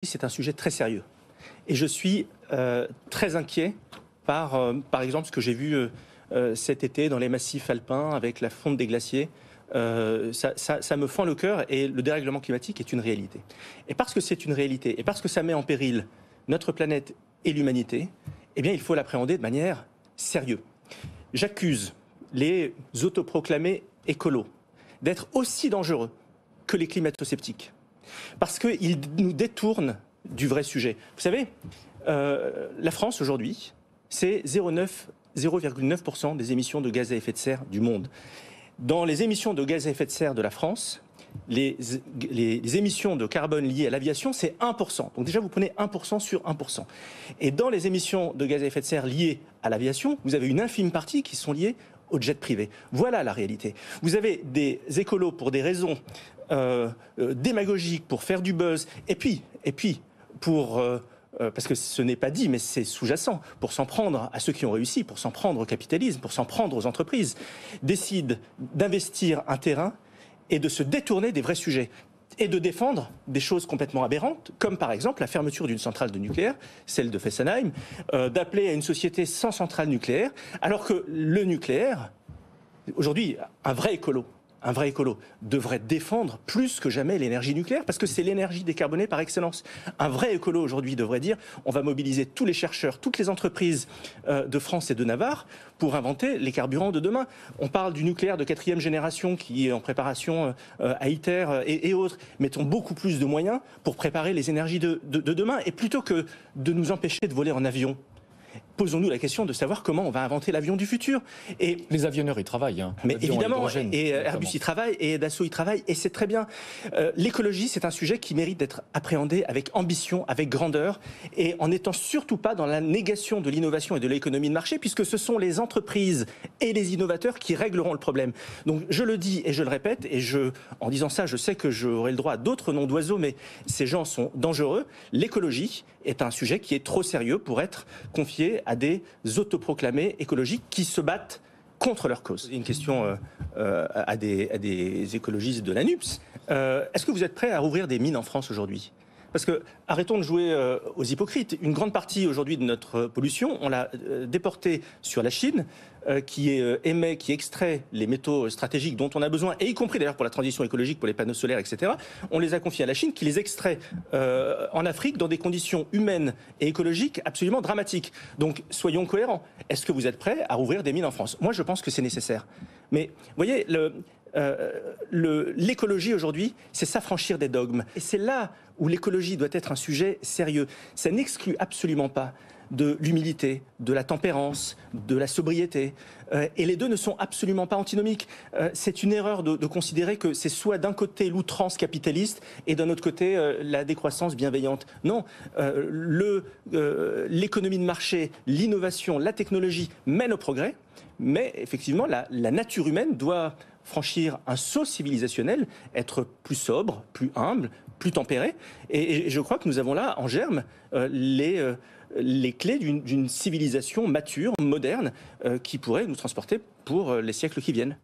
C'est un sujet très sérieux. Et je suis très inquiet par exemple, ce que j'ai vu cet été dans les massifs alpins avec la fonte des glaciers. Ça me fend le cœur et le dérèglement climatique est une réalité. Et parce que c'est une réalité et parce que ça met en péril notre planète et l'humanité, eh bien, il faut l'appréhender de manière sérieuse. J'accuse les autoproclamés écolos d'être aussi dangereux que les climato-sceptiques. Parce qu'ils nous détournent du vrai sujet. Vous savez, la France aujourd'hui, c'est 0,9% des émissions de gaz à effet de serre du monde. Dans les émissions de gaz à effet de serre de la France, les émissions de carbone liées à l'aviation, c'est 1%. Donc déjà, vous prenez 1% sur 1%. Et dans les émissions de gaz à effet de serre liées à l'aviation, vous avez une infime partie qui sont liées au jet privé. Voilà la réalité. Vous avez des écolos pour des raisons démagogiques, pour faire du buzz, et puis pour... parce que ce n'est pas dit, mais c'est sous-jacent, pour s'en prendre à ceux qui ont réussi, pour s'en prendre au capitalisme, pour s'en prendre aux entreprises, décident d'investir un terrain et de se détourner des vrais sujets et de défendre des choses complètement aberrantes, comme par exemple la fermeture d'une centrale de nucléaire, celle de Fessenheim, d'appeler à une société sans centrale nucléaire, alors que le nucléaire, aujourd'hui, un vrai écolo devrait défendre plus que jamais l'énergie nucléaire, parce que c'est l'énergie décarbonée par excellence. Un vrai écolo aujourd'hui devrait dire on va mobiliser tous les chercheurs, toutes les entreprises de France et de Navarre pour inventer les carburants de demain. On parle du nucléaire de 4e génération qui est en préparation à ITER et autres. Mettons beaucoup plus de moyens pour préparer les énergies de demain. Et plutôt que de nous empêcher de voler en avion, posons-nous la question de savoir comment on va inventer l'avion du futur. Et les avionneurs y travaillent. Mais évidemment, et Airbus y travaille, et Dassault y travaille, et c'est très bien. L'écologie, c'est un sujet qui mérite d'être appréhendé avec ambition, avec grandeur, et en n'étant surtout pas dans la négation de l'innovation et de l'économie de marché, puisque ce sont les entreprises et les innovateurs qui régleront le problème. Donc je le dis et je le répète, et en disant ça, je sais que j'aurai le droit à d'autres noms d'oiseaux, mais ces gens sont dangereux. L'écologie est un sujet qui est trop sérieux pour être confié à des autoproclamés écologiques qui se battent contre leur cause. Une question à des écologistes de l'ANUPS. Est-ce que vous êtes prêts à rouvrir des mines en France aujourd'hui ? Parce que arrêtons de jouer aux hypocrites. Une grande partie aujourd'hui de notre pollution, on l'a déportée sur la Chine, qui émet, qui extrait les métaux stratégiques dont on a besoin, et y compris d'ailleurs pour la transition écologique, pour les panneaux solaires, etc. On les a confiés à la Chine, qui les extrait en Afrique dans des conditions humaines et écologiques absolument dramatiques. Donc soyons cohérents. Est-ce que vous êtes prêts à rouvrir des mines en France ? Moi, je pense que c'est nécessaire. Mais vous voyez, l'écologie aujourd'hui, c'est s'affranchir des dogmes. Et c'est là où l'écologie doit être un sujet sérieux. Ça n'exclut absolument pas de l'humilité, de la tempérance, de la sobriété. Et les deux ne sont absolument pas antinomiques. C'est une erreur de considérer que c'est soit d'un côté l'outrance capitaliste et d'un autre côté la décroissance bienveillante. Non, l'économie de marché, l'innovation, la technologie mènent au progrès, mais effectivement la nature humaine doit franchir un saut civilisationnel, être plus sobre, plus humble, plus tempéré. Et je crois que nous avons là en germe les clés d'une civilisation mature, moderne, qui pourrait nous transporter pour les siècles qui viennent.